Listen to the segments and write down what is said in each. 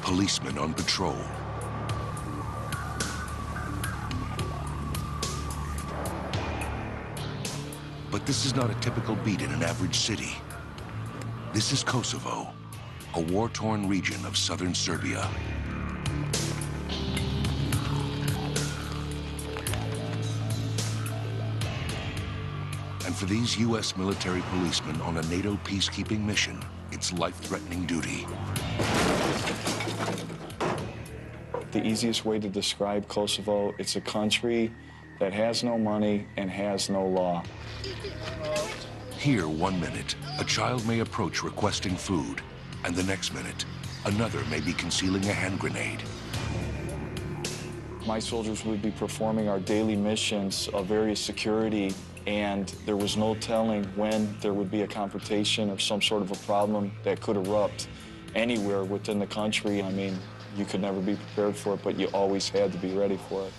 policemen on patrol. But this is not a typical beat in an average city. This is Kosovo, a war-torn region of southern Serbia. And for these U.S. military policemen on a NATO peacekeeping mission, it's life-threatening duty. The easiest way to describe Kosovo, it's a country that has no money and has no law. Here, 1 minute, a child may approach requesting food, and the next minute, another may be concealing a hand grenade. My soldiers would be performing our daily missions of various security, and there was no telling when there would be a confrontation or some sort of a problem that could erupt anywhere within the country. I mean, you could never be prepared for it, but you always had to be ready for it.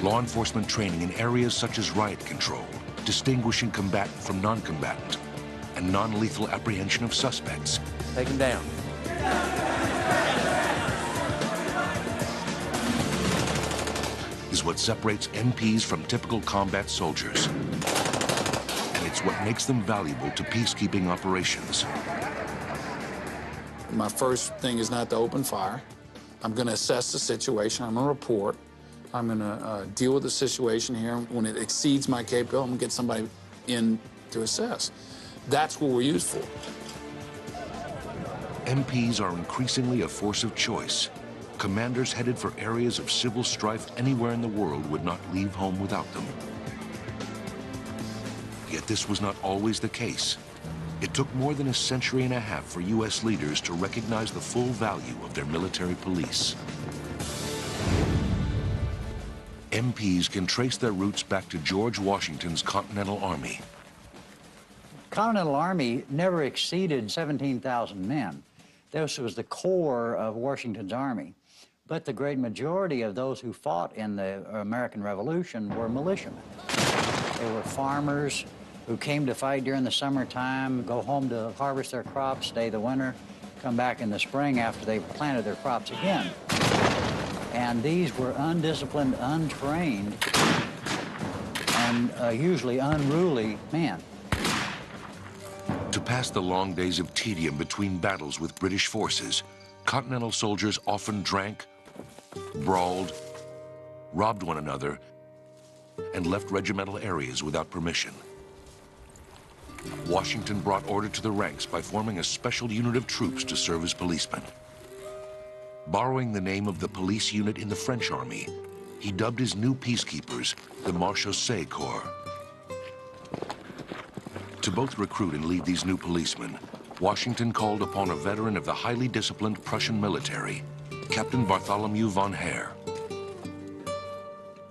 Law enforcement training in areas such as riot control, distinguishing combatant from non-combatant, and non-lethal apprehension of suspects. Take him down. Is what separates MPs from typical combat soldiers. And it's what makes them valuable to peacekeeping operations. My first thing is not to open fire. I'm going to assess the situation. I'm going to report. I'm going to deal with the situation here. When it exceeds my capability, I'm going to get somebody in to assess. That's what we're used for. MPs are increasingly a force of choice. Commanders headed for areas of civil strife anywhere in the world would not leave home without them. Yet this was not always the case. It took more than a century and a half for U.S. leaders to recognize the full value of their military police. MPs can trace their roots back to George Washington's Continental Army. Continental Army never exceeded 17,000 men. This was the core of Washington's army. But the great majority of those who fought in the American Revolution were militiamen. They were farmers who came to fight during the summertime, go home to harvest their crops, stay the winter, come back in the spring after they planted their crops again. And these were undisciplined, untrained, and usually unruly men. To pass the long days of tedium between battles with British forces, Continental soldiers often drank, brawled, robbed one another, and left regimental areas without permission. Washington brought order to the ranks by forming a special unit of troops to serve as policemen. Borrowing the name of the police unit in the French army, he dubbed his new peacekeepers the Marechaussee Corps. To both recruit and lead these new policemen, Washington called upon a veteran of the highly disciplined Prussian military, Captain Bartholomew von Heer.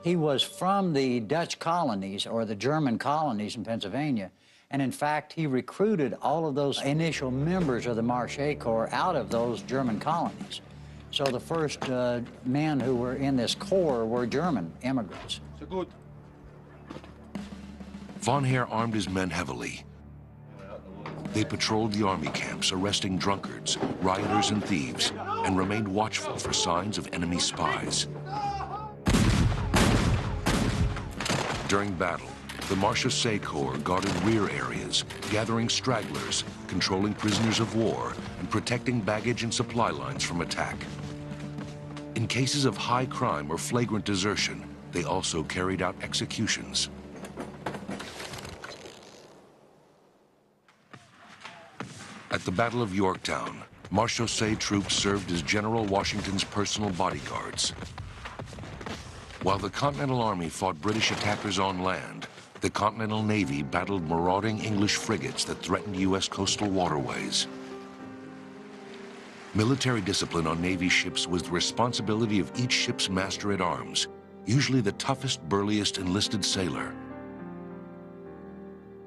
He was from the Dutch colonies, or the German colonies in Pennsylvania, and in fact, he recruited all of those initial members of the Marche Corps out of those German colonies. So the first men who were in this corps were German immigrants. So good. Von Heer armed his men heavily. They patrolled the army camps, arresting drunkards, rioters, and thieves, and remained watchful for signs of enemy spies. During battle, the Marechaussee Corps guarded rear areas, gathering stragglers, controlling prisoners of war, and protecting baggage and supply lines from attack. In cases of high crime or flagrant desertion, they also carried out executions. At the Battle of Yorktown, Marechaussee troops served as General Washington's personal bodyguards. While the Continental Army fought British attackers on land, the Continental Navy battled marauding English frigates that threatened U.S. coastal waterways. Military discipline on Navy ships was the responsibility of each ship's master-at-arms, usually the toughest, burliest enlisted sailor.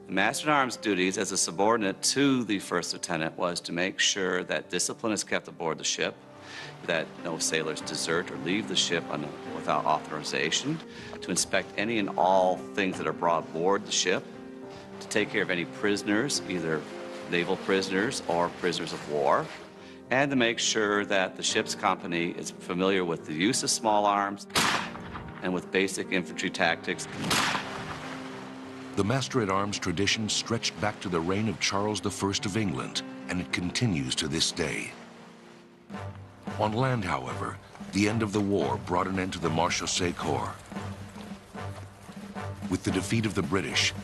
The Master-at-Arms duties as a subordinate to the first lieutenant was to make sure that discipline is kept aboard the ship, that no sailors desert or leave the ship without authorization, to inspect any and all things that are brought aboard the ship, to take care of any prisoners, either naval prisoners or prisoners of war, and to make sure that the ship's company is familiar with the use of small arms and with basic infantry tactics. The master-at-arms tradition stretched back to the reign of Charles I of England, and it continues to this day. On land, however, the end of the war brought an end to the Marechaussee Corps. With the defeat of the British,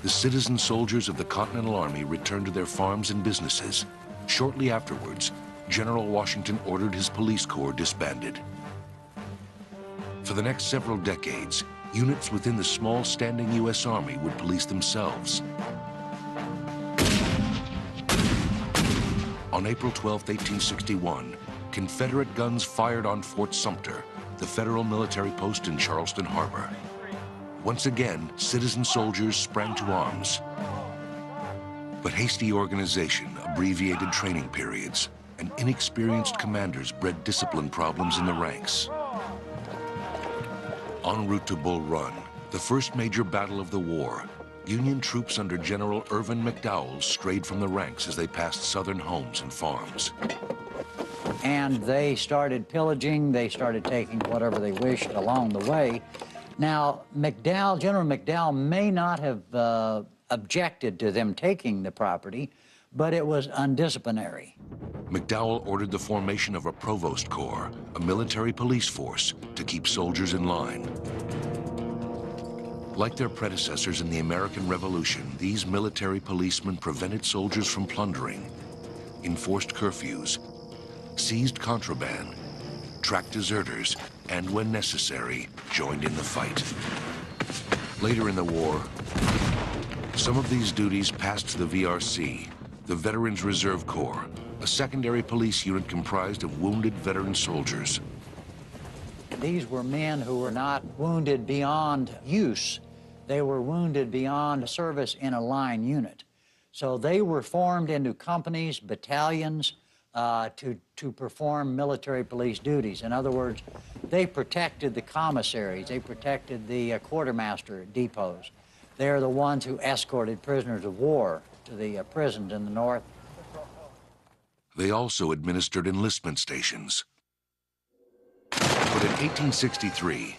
the citizen soldiers of the Continental Army returned to their farms and businesses. Shortly afterwards, General Washington ordered his police corps disbanded. For the next several decades, units within the small standing U.S. Army would police themselves. On April 12, 1861, Confederate guns fired on Fort Sumter, the federal military post in Charleston Harbor. Once again, citizen soldiers sprang to arms. But hasty organization, abbreviated training periods, and inexperienced commanders bred discipline problems in the ranks. En route to Bull Run, the first major battle of the war, Union troops under General Irvin McDowell strayed from the ranks as they passed southern homes and farms. And they started pillaging, they started taking whatever they wished along the way. Now, General McDowell may not have objected to them taking the property, but it was undisciplinary. McDowell ordered the formation of a provost corps, a military police force, to keep soldiers in line. Like their predecessors in the American Revolution, these military policemen prevented soldiers from plundering, enforced curfews, seized contraband, tracked deserters, and when necessary, joined in the fight. Later in the war, some of these duties passed to the VRC, the Veterans Reserve Corps, a secondary police unit comprised of wounded veteran soldiers. These were men who were not wounded beyond use. They were wounded beyond service in a line unit. So they were formed into companies, battalions, to perform military police duties. In other words, they protected the commissaries, they protected the quartermaster depots. They're the ones who escorted prisoners of war to the prisons in the North. They also administered enlistment stations. But in 1863,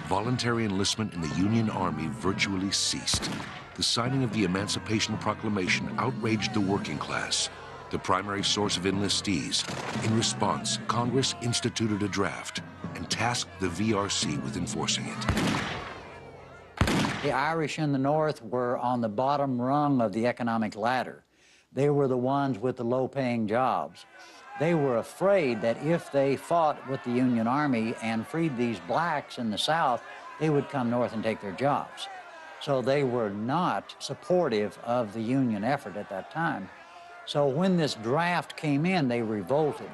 voluntary enlistment in the Union Army virtually ceased. The signing of the Emancipation Proclamation outraged the working class, the primary source of enlistees. In response, Congress instituted a draft and tasked the VRC with enforcing it. The Irish in the North were on the bottom rung of the economic ladder. They were the ones with the low-paying jobs. They were afraid that if they fought with the Union Army and freed these blacks in the South, they would come north and take their jobs. So they were not supportive of the Union effort at that time. So when this draft came in, they revolted.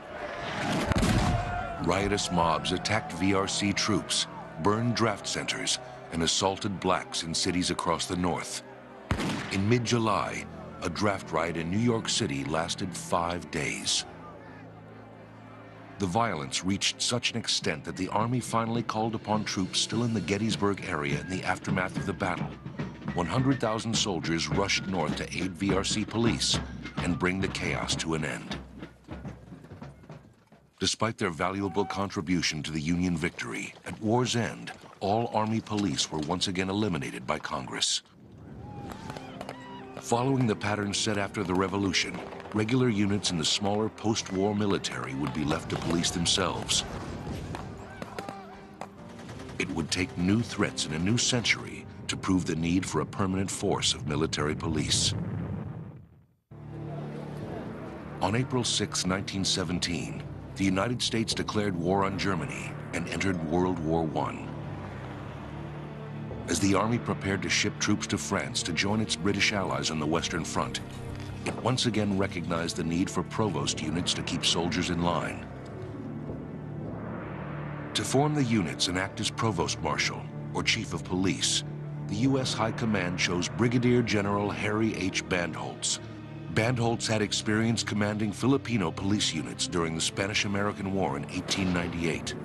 Riotous mobs attacked VRC troops, burned draft centers, and assaulted blacks in cities across the North. In mid-July, a draft riot in New York City lasted 5 days. The violence reached such an extent that the Army finally called upon troops still in the Gettysburg area in the aftermath of the battle. 100,000 soldiers rushed north to aid VRC police and bring the chaos to an end. Despite their valuable contribution to the Union victory, at war's end, all Army police were once again eliminated by Congress. Following the pattern set after the Revolution, regular units in the smaller post-war military would be left to police themselves. It would take new threats in a new century to prove the need for a permanent force of military police. On April 6, 1917, the United States declared war on Germany and entered World War I. As the Army prepared to ship troops to France to join its British allies on the Western Front, it once again recognized the need for provost units to keep soldiers in line. To form the units and act as provost marshal, or chief of police, the U.S. High Command chose Brigadier General Harry H. Bandholtz. Bandholtz had experience commanding Filipino police units during the Spanish-American War in 1898.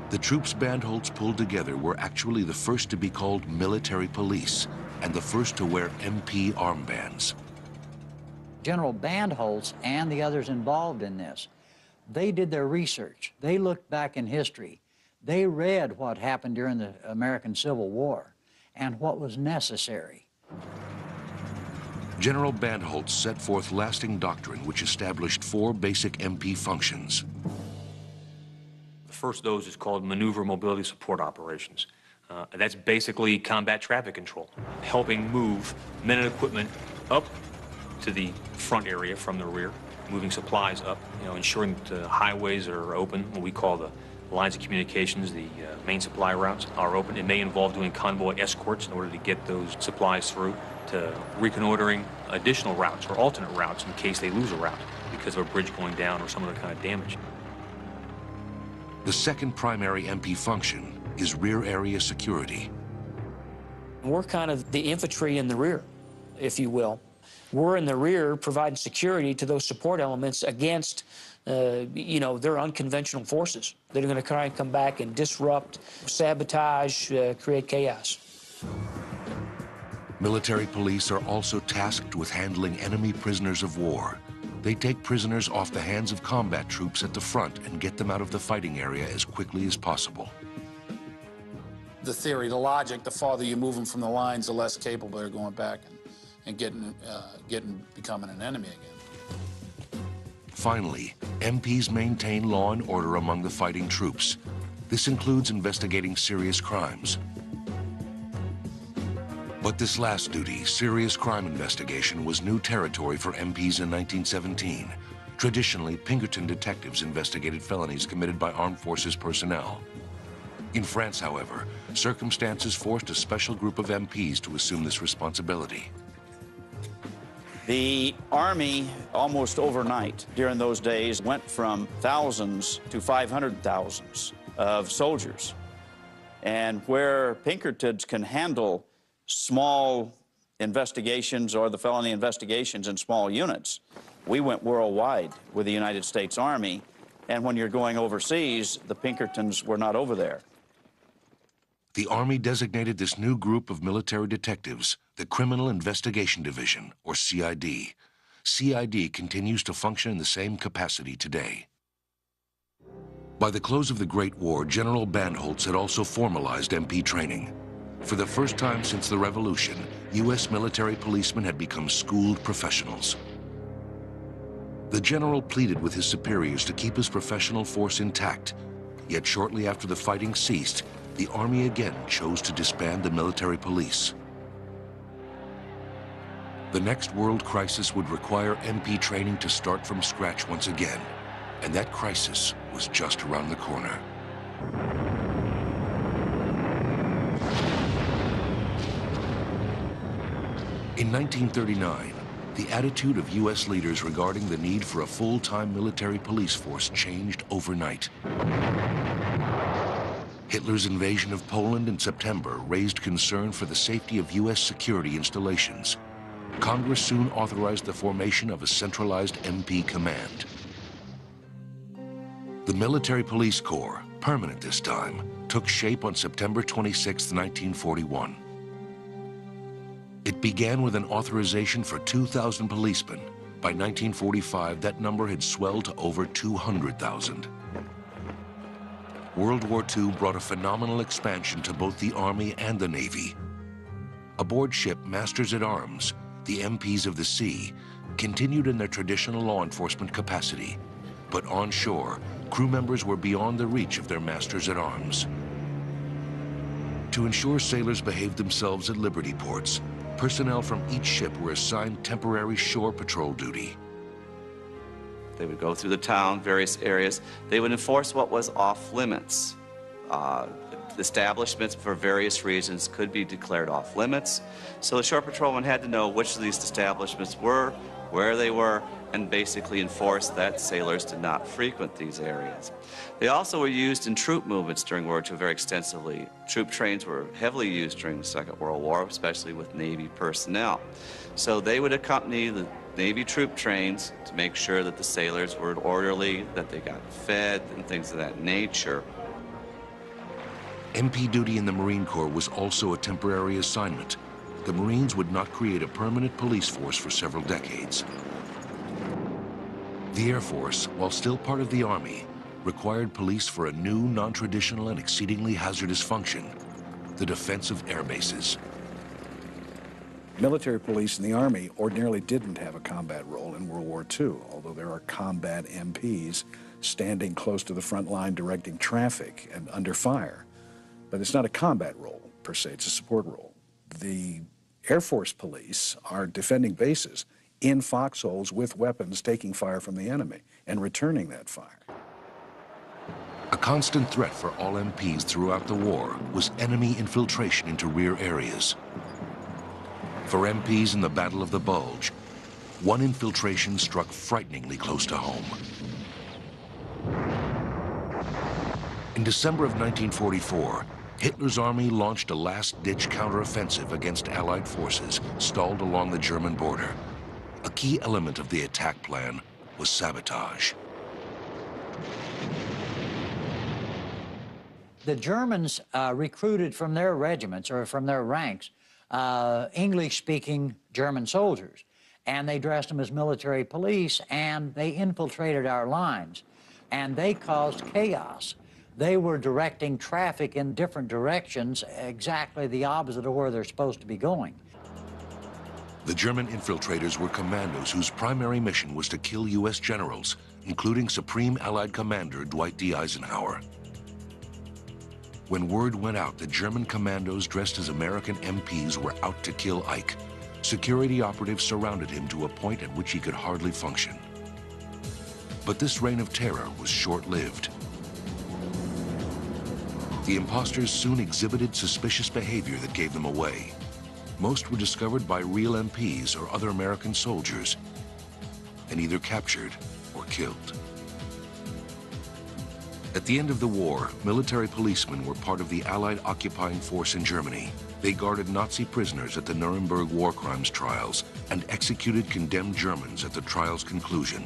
The troops Bandholtz pulled together were actually the first to be called military police, and the first to wear MP armbands. General Bandholz and the others involved in this, they did their research. They looked back in history. They read what happened during the American Civil War and what was necessary. General Bandholz set forth lasting doctrine which established 4 basic MP functions. The first of those is called Maneuver Mobility Support Operations. That's basically combat traffic control, helping move men and equipment up to the front area from the rear, moving supplies up, ensuring that the highways are open, what we call the lines of communications, the main supply routes are open. It may involve doing convoy escorts in order to get those supplies through, to reconnoitering additional routes or alternate routes in case they lose a route because of a bridge going down or some other kind of damage. The second primary MP function is rear area security. We're kind of the infantry in the rear, if you will. We're in the rear providing security to those support elements against, their unconventional forces that are going to try and come back and disrupt, sabotage, create chaos. Military police are also tasked with handling enemy prisoners of war. They take prisoners off the hands of combat troops at the front and get them out of the fighting area as quickly as possible. The theory, the logic, the farther you move them from the lines, the less capable they're going back and becoming an enemy again. Finally, MPs maintain law and order among the fighting troops. This includes investigating serious crimes. But this last duty, serious crime investigation, was new territory for MPs in 1917. Traditionally, Pinkerton detectives investigated felonies committed by armed forces personnel. In France, however, circumstances forced a special group of MPs to assume this responsibility. The Army, almost overnight during those days, went from thousands to 500,000 of soldiers. And where Pinkertons can handle small investigations or the felony investigations in small units, we went worldwide with the United States Army. And when you're going overseas, the Pinkertons were not over there. The Army designated this new group of military detectives the Criminal Investigation Division, or CID. CID continues to function in the same capacity today. By the close of the Great War, General Bandholz had also formalized MP training. For the first time since the Revolution, U.S. military policemen had become schooled professionals. The general pleaded with his superiors to keep his professional force intact, yet shortly after the fighting ceased, the Army again chose to disband the military police. The next world crisis would require MP training to start from scratch once again, and that crisis was just around the corner. In 1939, the attitude of U.S. leaders regarding the need for a full-time military police force changed overnight. Hitler's invasion of Poland in September raised concern for the safety of U.S. security installations. Congress soon authorized the formation of a centralized MP command. The Military Police Corps, permanent this time, took shape on September 26, 1941. It began with an authorization for 2,000 policemen. By 1945, that number had swelled to over 200,000. World War II brought a phenomenal expansion to both the Army and the Navy. Aboard ship Masters-at-Arms, the MPs of the sea, continued in their traditional law enforcement capacity. But on shore, crew members were beyond the reach of their Masters-at-Arms. To ensure sailors behaved themselves at Liberty ports, personnel from each ship were assigned temporary shore patrol duty. They would go through the town, various areas. They would enforce what was off limits. Establishments, for various reasons, could be declared off limits. So the shore patrolman had to know which of these establishments were, where they were, and basically enforce that sailors did not frequent these areas. They also were used in troop movements during World War II very extensively. Troop trains were heavily used during the Second World War, especially with Navy personnel. So they would accompany the Navy troop trains to make sure that the sailors were orderly, that they got fed, and things of that nature. MP duty in the Marine Corps was also a temporary assignment. the Marines would not create a permanent police force for several decades. The Air Force, while still part of the Army, required police for a new, non-traditional, and exceedingly hazardous function: the defense of air bases. Military police in the Army ordinarily didn't have a combat role in World War II, although there are combat MPs standing close to the front line directing traffic and under fire. But it's not a combat role, per se, it's a support role. The Air Force police are defending bases in foxholes with weapons, taking fire from the enemy and returning that fire. A constant threat for all MPs throughout the war was enemy infiltration into rear areas. For MPs in the Battle of the Bulge, one infiltration struck frighteningly close to home. In December of 1944, Hitler's army launched a last-ditch counteroffensive against Allied forces stalled along the German border. A key element of the attack plan was sabotage. The Germans recruited from their regiments or from their ranks English-speaking German soldiers, and they dressed them as military police, and they infiltrated our lines, and they caused chaos. They were directing traffic in different directions, exactly the opposite of where they're supposed to be going. The German infiltrators were commandos whose primary mission was to kill U.S. generals, including Supreme Allied Commander Dwight D. Eisenhower. When word went out that German commandos dressed as American MPs were out to kill Ike, security operatives surrounded him to a point at which he could hardly function. But this reign of terror was short-lived. The imposters soon exhibited suspicious behavior that gave them away. Most were discovered by real MPs or other American soldiers and either captured or killed. At the end of the war, military policemen were part of the Allied occupying force in Germany. They guarded Nazi prisoners at the Nuremberg war crimes trials and executed condemned Germans at the trial's conclusion.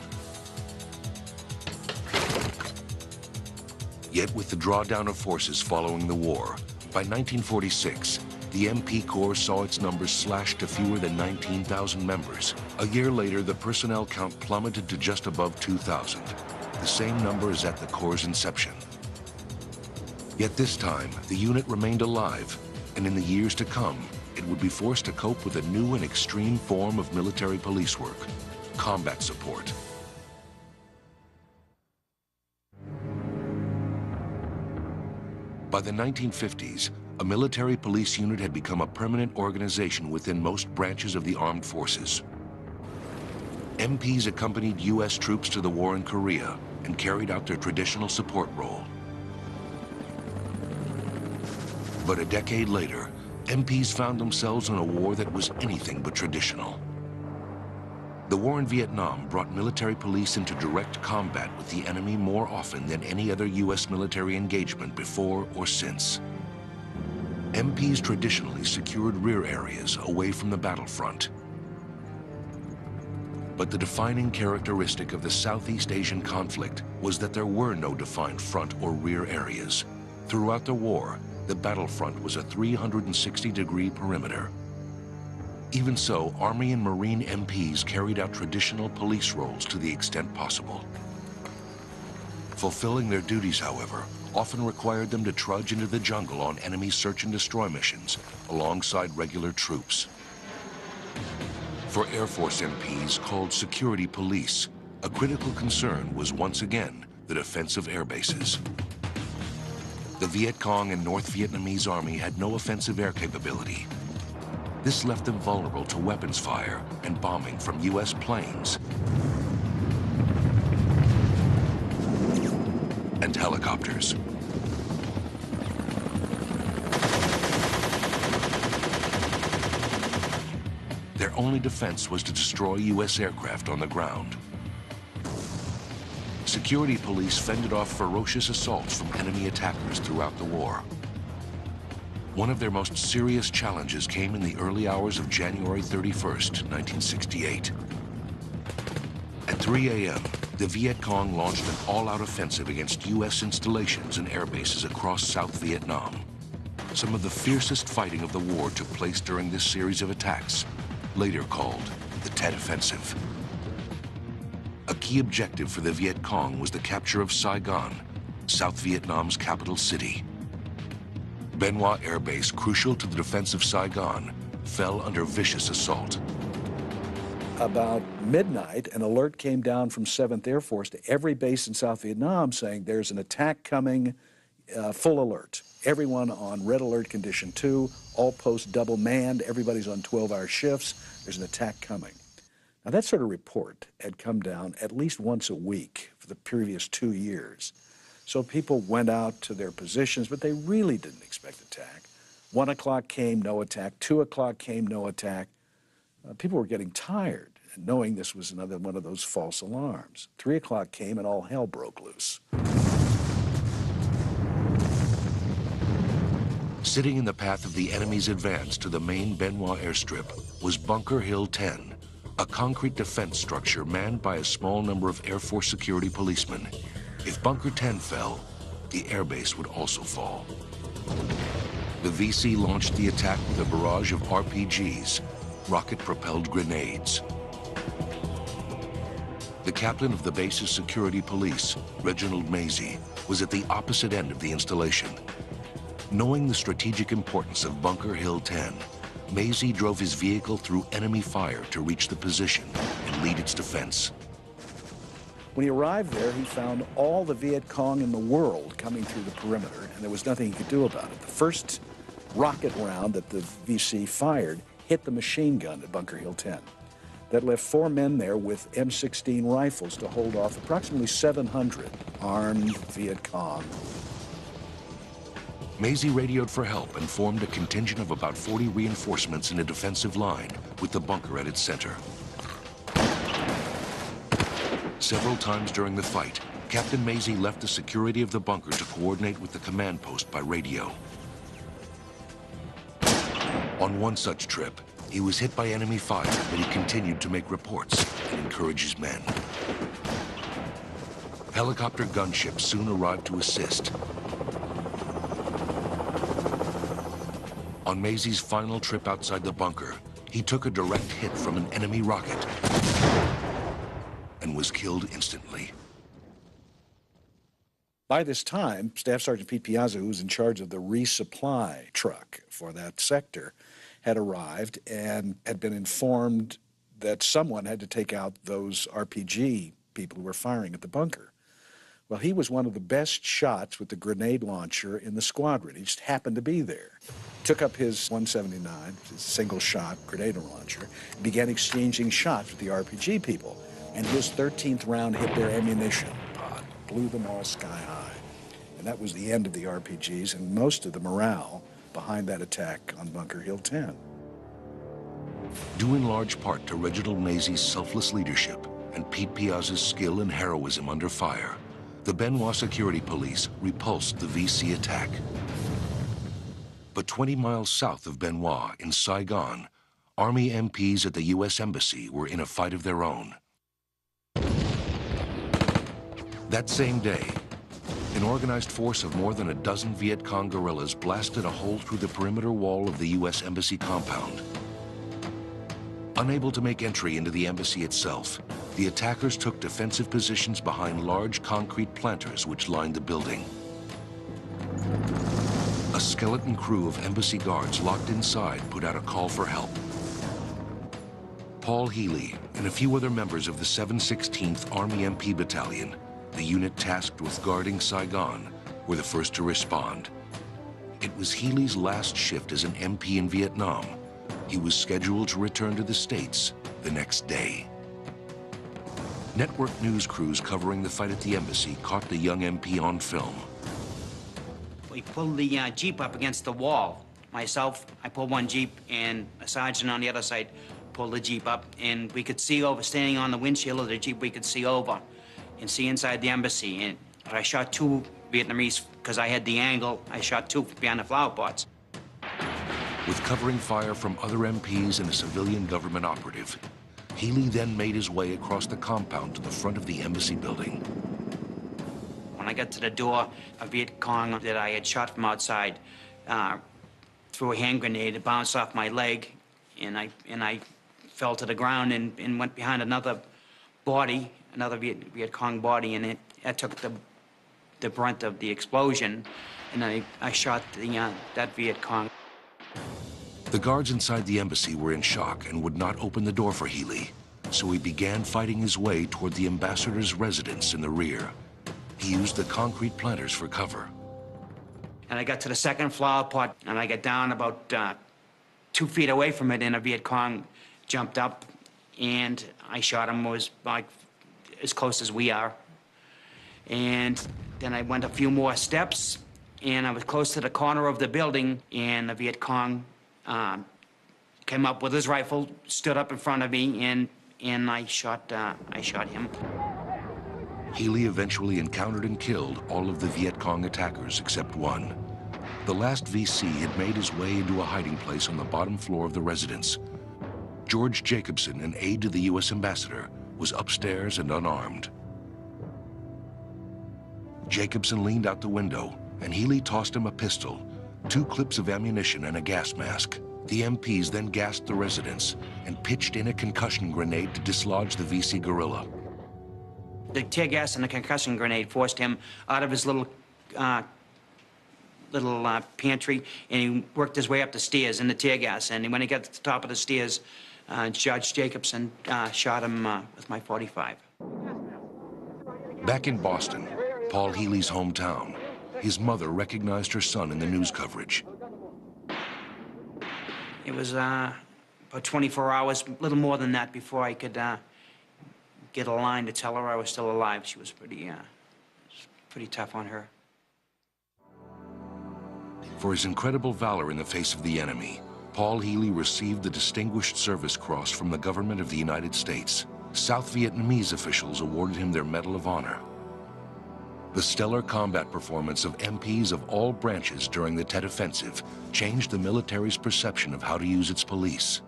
Yet with the drawdown of forces following the war, by 1946, the MP Corps saw its numbers slashed to fewer than 19,000 members. A year later, the personnel count plummeted to just above 2,000. The same number as at the Corps' inception. Yet this time, the unit remained alive, and in the years to come, it would be forced to cope with a new and extreme form of military police work: combat support. By the 1950s, a military police unit had become a permanent organization within most branches of the armed forces. MPs accompanied U.S. troops to the war in Korea and carried out their traditional support role. But a decade later, MPs found themselves in a war that was anything but traditional. The war in Vietnam brought military police into direct combat with the enemy more often than any other U.S. military engagement before or since. MPs traditionally secured rear areas away from the battlefront. But the defining characteristic of the Southeast Asian conflict was that there were no defined front or rear areas. Throughout the war, the battlefront was a 360-degree perimeter. Even so, Army and Marine MPs carried out traditional police roles to the extent possible. Fulfilling their duties, however, often required them to trudge into the jungle on enemy search and destroy missions alongside regular troops. For Air Force MPs called security police, a critical concern was once again the defense of air bases. The Viet Cong and North Vietnamese Army had no offensive air capability. This left them vulnerable to weapons fire and bombing from U.S. planes and helicopters. Their only defense was to destroy U.S. aircraft on the ground. Security police fended off ferocious assaults from enemy attackers throughout the war. One of their most serious challenges came in the early hours of January 31st, 1968. At 3 a.m., the Viet Cong launched an all-out offensive against U.S. installations and air bases across South Vietnam. Some of the fiercest fighting of the war took place during this series of attacks, later called the Tet Offensive. A key objective for the Viet Cong was the capture of Saigon, South Vietnam's capital city. Bien Hoa Air Base, crucial to the defense of Saigon, fell under vicious assault. About midnight, an alert came down from 7th Air Force to every base in South Vietnam saying there's an attack coming, full alert. Everyone on red alert condition 2, all posts double manned, everybody's on 12-hour shifts, there's an attack coming. Now that sort of report had come down at least once a week for the previous 2 years. So people went out to their positions, but they really didn't expect attack. 1 o'clock came, no attack. 2 o'clock came, no attack. People were getting tired, knowing this was another one of those false alarms. 3 o'clock came and all hell broke loose. Sitting in the path of the enemy's advance to the main Bien Hoa airstrip was Bunker Hill 10, a concrete defense structure manned by a small number of Air Force security policemen. If Bunker 10 fell, the airbase would also fall. The VC launched the attack with a barrage of RPGs, rocket-propelled grenades. The captain of the base's security police, Reginald Mazie, was at the opposite end of the installation. Knowing the strategic importance of Bunker Hill 10, Mazie drove his vehicle through enemy fire to reach the position and lead its defense. When he arrived there, he found all the Viet Cong in the world coming through the perimeter, and there was nothing he could do about it. The first rocket round that the VC fired hit the machine gun at Bunker Hill 10. That left 4 men there with M16 rifles to hold off approximately 700 armed Viet Cong. Mazie radioed for help and formed a contingent of about 40 reinforcements in a defensive line with the bunker at its center. Several times during the fight, Captain Mazie left the security of the bunker to coordinate with the command post by radio. On one such trip, he was hit by enemy fire, but he continued to make reports and encourage his men. Helicopter gunships soon arrived to assist. On Mazie's final trip outside the bunker, he took a direct hit from an enemy rocket and was killed instantly. By this time, Staff Sergeant Pete Piazza, who was in charge of the resupply truck for that sector, had arrived and had been informed that someone had to take out those RPG people who were firing at the bunker. Well, he was one of the best shots with the grenade launcher in the squadron. He just happened to be there. Took up his 179, his single-shot grenade launcher, and began exchanging shots with the RPG people. And his 13th round hit their ammunition pod, blew them all sky high. And that was the end of the RPGs and most of the morale behind that attack on Bunker Hill 10. Due in large part to Reginald Mazie's selfless leadership and Pete Piazza's skill and heroism under fire, the Bien Hoa Security Police repulsed the VC attack. But 20 miles south of Bien Hoa, in Saigon, Army MPs at the U.S. Embassy were in a fight of their own. That same day, an organized force of more than a dozen Viet Cong guerrillas blasted a hole through the perimeter wall of the U.S. Embassy compound. Unable to make entry into the embassy itself, the attackers took defensive positions behind large concrete planters which lined the building. A skeleton crew of embassy guards locked inside put out a call for help. Paul Healy and a few other members of the 716th Army MP Battalion, the unit tasked with guarding Saigon, were the first to respond. It was Healy's last shift as an MP in Vietnam. He was scheduled to return to the States the next day. Network news crews covering the fight at the embassy caught the young MP on film. We pulled the Jeep up against the wall. Myself, I pulled one Jeep, and a sergeant on the other side pulled the Jeep up, and we could see over, standing on the windshield of the Jeep, we could see over and see inside the embassy. And I shot 2 Vietnamese, because I had the angle, I shot 2 behind the flower pots. With covering fire from other MPs and a civilian government operative, Healy then made his way across the compound to the front of the embassy building. When I got to the door, a Viet Cong that I had shot from outside threw a hand grenade. It bounced off my leg, and I fell to the ground and went behind another body, another Viet Cong body, and it took the brunt of the explosion, and I shot that Viet Cong. The guards inside the embassy were in shock and would not open the door for Healy, so he began fighting his way toward the ambassador's residence in the rear. He used the concrete planters for cover. And I got to the second flower pot, and I got down about 2 feet away from it, and a Viet Cong jumped up, and I shot him. It was like as close as we are. And then I went a few more steps, and I was close to the corner of the building, and the Viet Cong came up with his rifle, stood up in front of me, and I shot him. Healy eventually encountered and killed all of the Viet Cong attackers except one. The last VC had made his way into a hiding place on the bottom floor of the residence. George Jacobson, an aide to the U.S. ambassador, was upstairs and unarmed. Jacobson leaned out the window, and Healy tossed him a pistol, 2 clips of ammunition, and a gas mask. The MPs then gassed the residence and pitched in a concussion grenade to dislodge the VC guerrilla. The tear gas and the concussion grenade forced him out of his little pantry, and he worked his way up the stairs in the tear gas. And when he got to the top of the stairs, Judge Jacobson shot him with my .45. Back in Boston, Paul Healy's hometown, his mother recognized her son in the news coverage. It was about 24 hours, a little more than that, before I could get a line to tell her I was still alive. She was pretty tough on her. For his incredible valor in the face of the enemy, Paul Healy received the Distinguished Service Cross from the government of the United States. South Vietnamese officials awarded him their Medal of Honor. The stellar combat performance of MPs of all branches during the Tet Offensive changed the military's perception of how to use its police.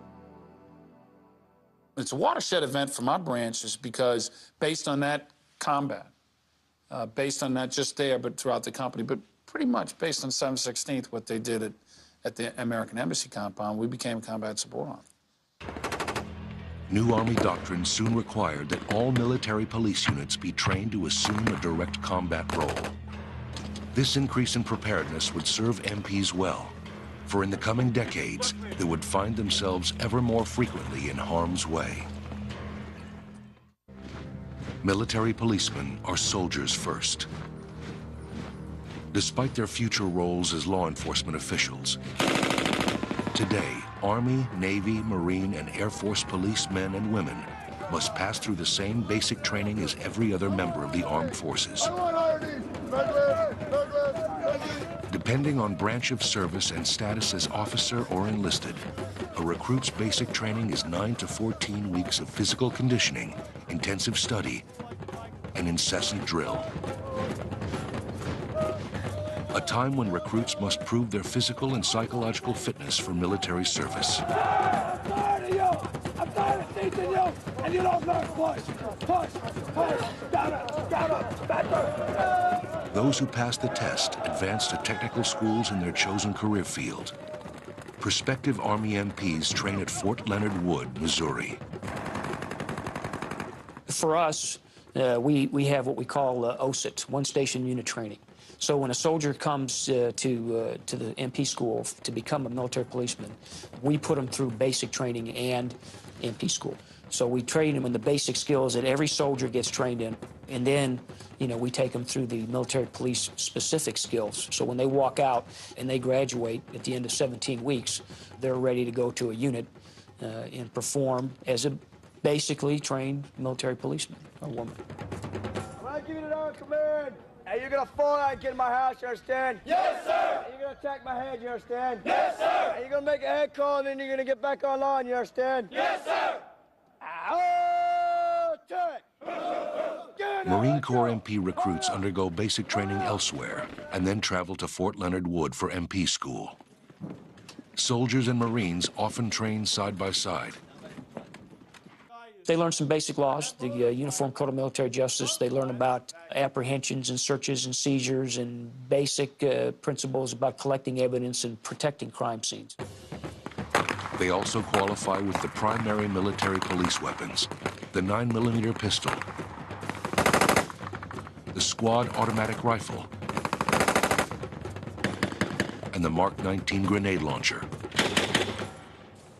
It's a watershed event for my branches because based on that combat, based on not just there but throughout the company, but pretty much based on 7/16, what they did at the American Embassy compound, we became combat support arm. New Army doctrine soon required that all military police units be trained to assume a direct combat role. This increase in preparedness would serve MPs well, for in the coming decades, they would find themselves ever more frequently in harm's way. Military policemen are soldiers first. Despite their future roles as law enforcement officials, today, Army, Navy, Marine, and Air Force police men and women must pass through the same basic training as every other member of the armed forces. Depending on branch of service and status as officer or enlisted, a recruit's basic training is 9 to 14 weeks of physical conditioning, intensive study, and incessant drill. A time when recruits must prove their physical and psychological fitness for military service. I'm tired of you! I'm tired of teaching you, and you don't learn. Push, push, push, down, Those who pass the test advance to technical schools in their chosen career field. Prospective Army MPs train at Fort Leonard Wood, Missouri. For us, we have what we call OSIT, One Station Unit Training. So when a soldier comes to the MP school to become a military policeman, we put them through basic training and MP school. So we train them in the basic skills that every soldier gets trained in, and then, we take them through the military police specific skills. So when they walk out and they graduate at the end of 17 weeks, they're ready to go to a unit and perform as a basically trained military policeman or woman. When I give you the order command, hey, you're gonna fall out and get in my house, you understand? Yes, sir! And you're gonna attack my head, you understand? Yes, sir! And you're gonna make a head call, and then you're gonna get back online, you understand? Yes, sir! Marine Corps MP recruits undergo basic training elsewhere and then travel to Fort Leonard Wood for MP school. Soldiers and Marines often train side by side. They learn some basic laws, the Uniform Code of Military Justice. They learn about apprehensions and searches and seizures and basic principles about collecting evidence and protecting crime scenes. They also qualify with the primary military police weapons, the 9mm pistol, the squad automatic rifle, and the Mark 19 grenade launcher.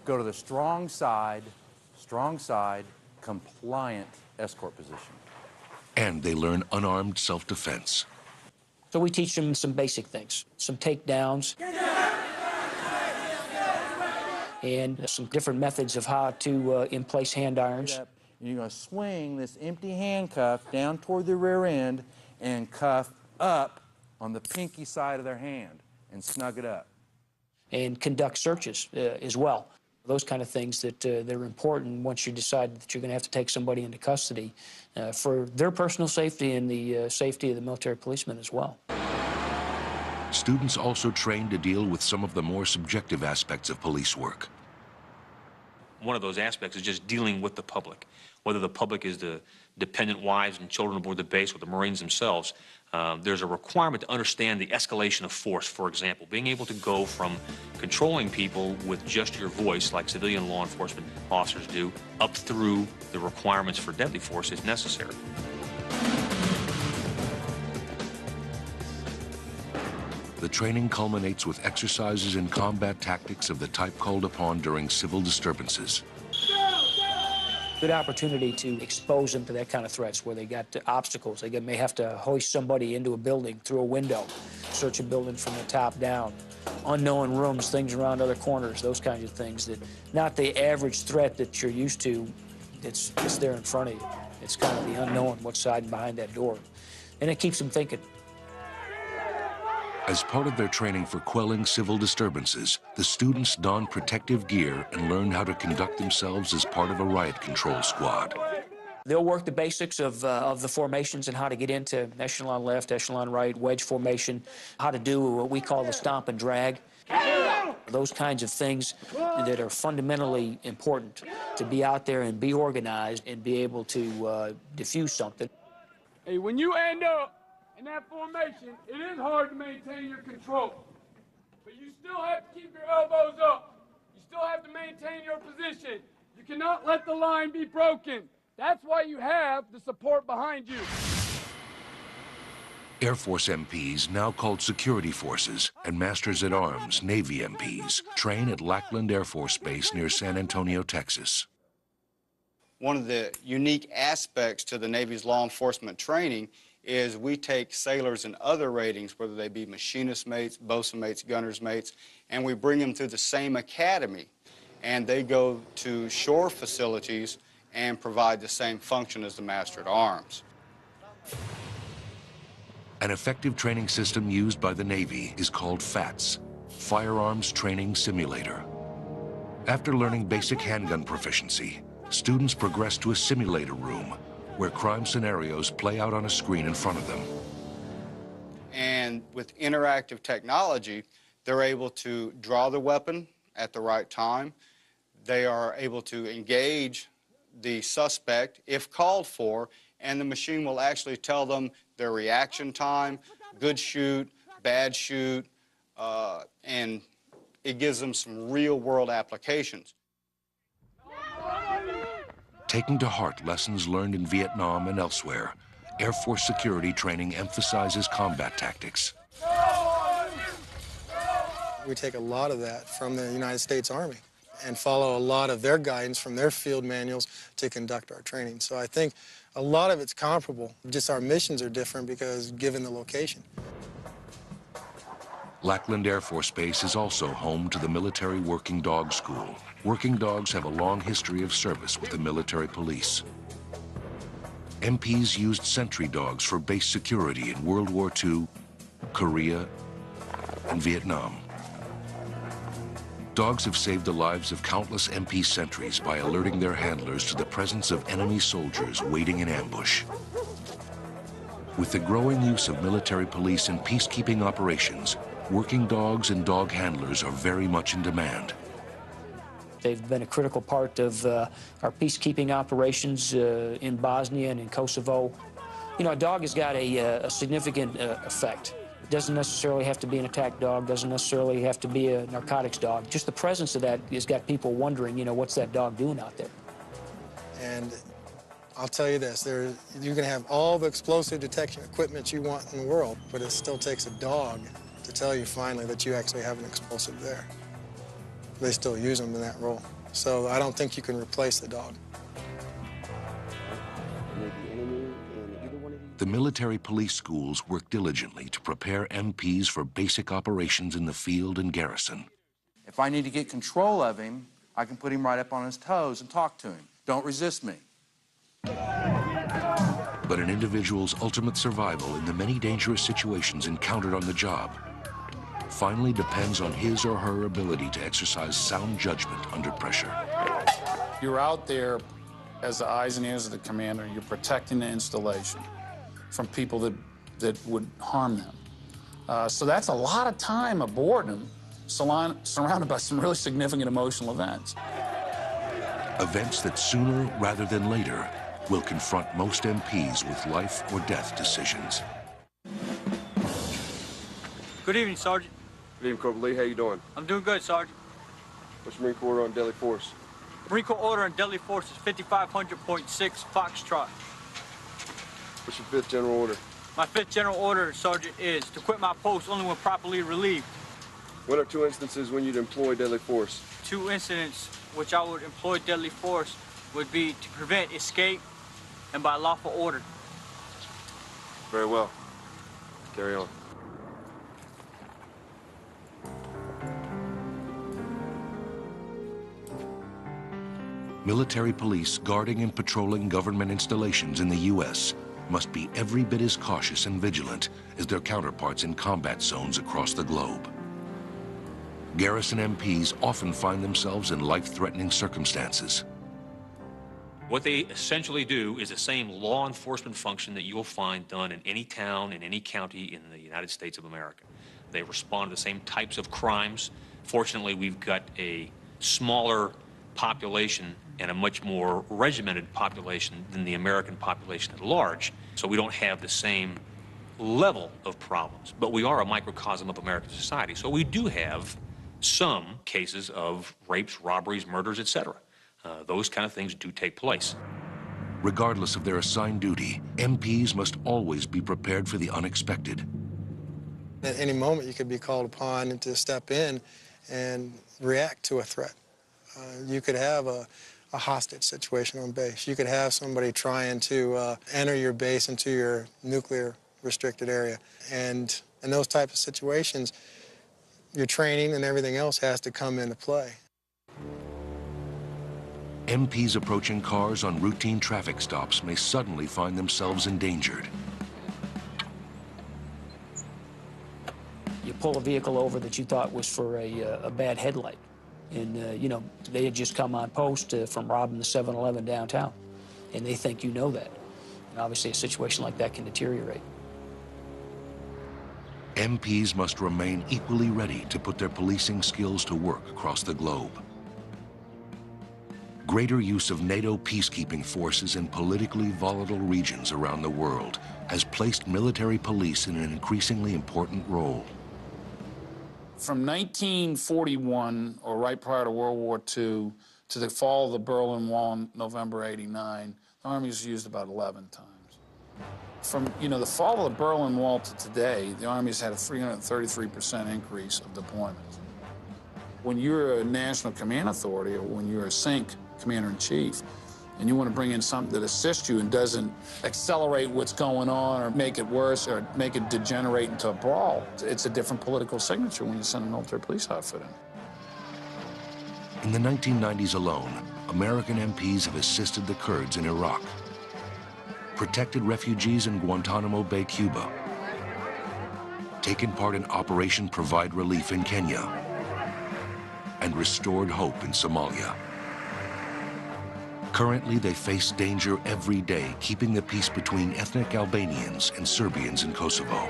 Go to the strong side, compliant escort position. And they learn unarmed self-defense. So we teach them some basic things, some takedowns, and some different methods of how to in-place hand irons. You're going to swing this empty handcuff down toward the rear end and cuff up on the pinky side of their hand and snug it up. And conduct searches as well. Those kind of things that they're important once you decide that you're going to have to take somebody into custody for their personal safety and the safety of the military policemen as well. Students also train to deal with some of the more subjective aspects of police work. One of those aspects is just dealing with the public, whether the public is the dependent wives and children aboard the base or the Marines themselves. There's a requirement to understand the escalation of force, for example, being able to go from controlling people with just your voice, like civilian law enforcement officers do, up through the requirements for deadly force if necessary. The training culminates with exercises in combat tactics of the type called upon during civil disturbances. Good opportunity to expose them to that kind of threats where they got obstacles. They may have to hoist somebody into a building through a window, search a building from the top down, unknown rooms, things around other corners, those kinds of things that not the average threat that you're used to that's there in front of you. It's kind of the unknown, what's hiding behind that door. And it keeps them thinking. As part of their training for quelling civil disturbances, the students don protective gear and learn how to conduct themselves as part of a riot control squad. They'll work the basics of the formations and how to get into echelon left, echelon right, wedge formation, how to do what we call the stomp and drag. Those kinds of things that are fundamentally important to be out there and be organized and be able to diffuse something. Hey, when you end up in that formation, it is hard to maintain your control. But you still have to keep your elbows up. You still have to maintain your position. You cannot let the line be broken. That's why you have the support behind you. Air Force MPs, now called security forces, and Masters at Arms, Navy MPs, train at Lackland Air Force Base near San Antonio, Texas. One of the unique aspects to the Navy's law enforcement training is we take sailors and other ratings, whether they be machinist mates, bosun mates, gunner's mates, and we bring them through the same academy. And they go to shore facilities and provide the same function as the Master at Arms. An effective training system used by the Navy is called FATS, Firearms Training Simulator. After learning basic handgun proficiency, students progress to a simulator room where crime scenarios play out on a screen in front of them. And with interactive technology, they're able to draw the weapon at the right time. They are able to engage the suspect if called for, and the machine will actually tell them their reaction time, good shoot, bad shoot, and it gives them some real-world applications. Taking to heart lessons learned in Vietnam and elsewhere, Air Force security training emphasizes combat tactics. We take a lot of that from the United States Army and follow a lot of their guidance from their field manuals to conduct our training. So I think a lot of it's comparable, just our missions are different because given the location. Lackland Air Force Base is also home to the Military Working Dog School. Working dogs have a long history of service with the military police. MPs used sentry dogs for base security in World War II, Korea, and Vietnam. Dogs have saved the lives of countless MP sentries by alerting their handlers to the presence of enemy soldiers waiting in ambush. With the growing use of military police in peacekeeping operations, working dogs and dog handlers are very much in demand. They've been a critical part of our peacekeeping operations in Bosnia and in Kosovo. You know, a dog has got a significant effect. It doesn't necessarily have to be an attack dog, doesn't necessarily have to be a narcotics dog. Just the presence of that has got people wondering, you know, what's that dog doing out there? And I'll tell you this, you can have all the explosive detection equipment you want in the world, but it still takes a dog to tell you finally that you actually have an explosive there. They still use them in that role. So I don't think you can replace the dog. The military police schools work diligently to prepare MPs for basic operations in the field and garrison. If I need to get control of him, I can put him right up on his toes and talk to him. Don't resist me. But an individual's ultimate survival in the many dangerous situations encountered on the job finally depends on his or her ability to exercise sound judgment under pressure. You're out there as the eyes and ears of the commander. You're protecting the installation from people that would harm them. So that's a lot of time aboard them, surrounded by some really significant emotional events. Events that sooner rather than later will confront most MPs with life or death decisions. Good evening, Sergeant. Good evening, Corporal Lee. How you doing? I'm doing good, Sergeant. What's your Marine Corps order on deadly force? Marine Corps order on deadly force is 5500.6 Foxtrot. What's your 5th general order? My 5th general order, Sergeant, is to quit my post only when properly relieved. What are 2 instances when you'd employ deadly force? 2 incidents which I would employ deadly force would be to prevent escape and by lawful order. Very well. Carry on. Military police guarding and patrolling government installations in the U.S. must be every bit as cautious and vigilant as their counterparts in combat zones across the globe. Garrison MPs often find themselves in life-threatening circumstances. What they essentially do is the same law enforcement function that you'll find done in any town, in any county in the United States of America. They respond to the same types of crimes. Fortunately, we've got a smaller population and a much more regimented population than the American population at large. So we don't have the same level of problems, but we are a microcosm of American society. So we do have some cases of rapes, robberies, murders, etc. Those kind of things do take place. Regardless of their assigned duty, MPs must always be prepared for the unexpected. At any moment, you could be called upon to step in and react to a threat. You could have a hostage situation on base. You could have somebody trying to enter your base into your nuclear restricted area. And in those types of situations, your training and everything else has to come into play. MPs approaching cars on routine traffic stops may suddenly find themselves endangered. You pull a vehicle over that you thought was for a bad headlight. And, you know, they had just come on post from robbing the 7-Eleven downtown. And they think you know that. And obviously a situation like that can deteriorate. MPs must remain equally ready to put their policing skills to work across the globe. Greater use of NATO peacekeeping forces in politically volatile regions around the world has placed military police in an increasingly important role. From 1941, or right prior to World War II, to the fall of the Berlin Wall in November '89, the Army was used about 11 times. From, you know, the fall of the Berlin Wall to today, the Army has had a 333% increase of deployments. When you're a national command authority, or when you're a SINC, Commander-in-Chief, and you want to bring in something that assists you and doesn't accelerate what's going on or make it worse or make it degenerate into a brawl, it's a different political signature when you send a military police outfit in. In the 1990s alone, American MPs have assisted the Kurds in Iraq, protected refugees in Guantanamo Bay, Cuba, taken part in Operation Provide Relief in Kenya, and restored hope in Somalia. Currently, they face danger every day, keeping the peace between ethnic Albanians and Serbians in Kosovo.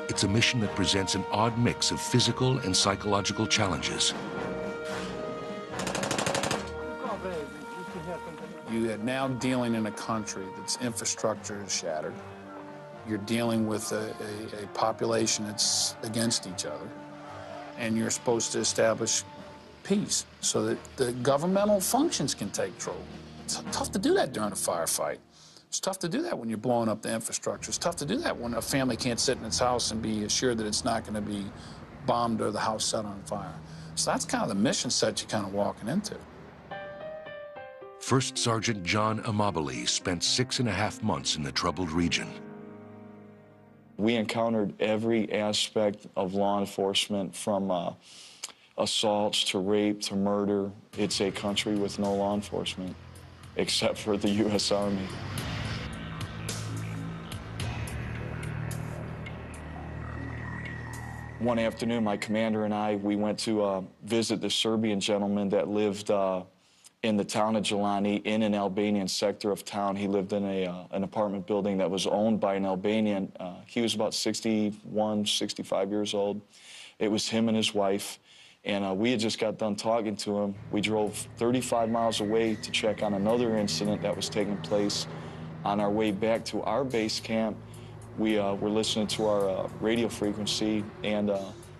It's a mission that presents an odd mix of physical and psychological challenges. You are now dealing in a country that's infrastructure is shattered. You're dealing with a population that's against each other. And you're supposed to establish peace so that the governmental functions can take control. It's tough to do that during a firefight. It's tough to do that when you're blowing up the infrastructure. It's tough to do that when a family can't sit in its house and be assured that it's not going to be bombed or the house set on fire. So that's kind of the mission set you're kind of walking into. First Sergeant John Amabile spent 6.5 months in the troubled region. We encountered every aspect of law enforcement, from assaults to rape to murder. It's a country with no law enforcement, except for the U.S. Army. One afternoon, my commander and I, we went to visit the Serbian gentleman that lived in the town of Jelani, in an Albanian sector of town. He lived in an apartment building that was owned by an Albanian. He was about 61, 65 years old. It was him and his wife, and we had just got done talking to him. We drove 35 miles away to check on another incident that was taking place. On our way back to our base camp, we were listening to our radio frequency and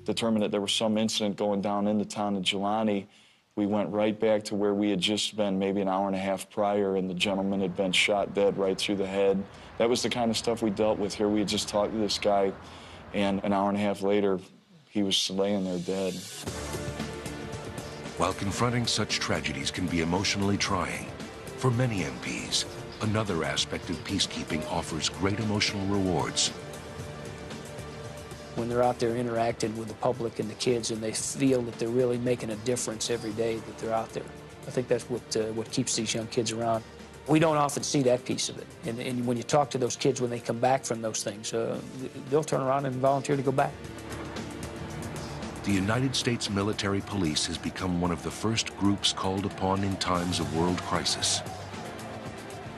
determined that there was some incident going down in the town of Jelani. We went right back to where we had just been maybe an hour and a half prior, and the gentleman had been shot dead right through the head. That was the kind of stuff we dealt with here. We had just talked to this guy, and an hour and a half later, he was laying there dead. While confronting such tragedies can be emotionally trying, for many MPs, another aspect of peacekeeping offers great emotional rewards. When they're out there interacting with the public and the kids, and they feel that they're really making a difference every day that they're out there. I think that's what keeps these young kids around. We don't often see that piece of it. And when you talk to those kids when they come back from those things, they'll turn around and volunteer to go back. The United States military police has become one of the first groups called upon in times of world crisis.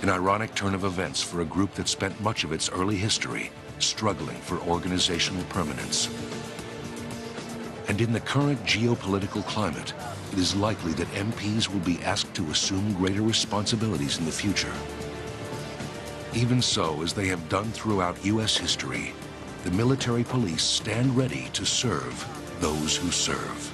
An ironic turn of events for a group that spent much of its early history struggling for organizational permanence. And in the current geopolitical climate, it is likely that MPs will be asked to assume greater responsibilities in the future. Even so, as they have done throughout U.S. history, the military police stand ready to serve those who serve.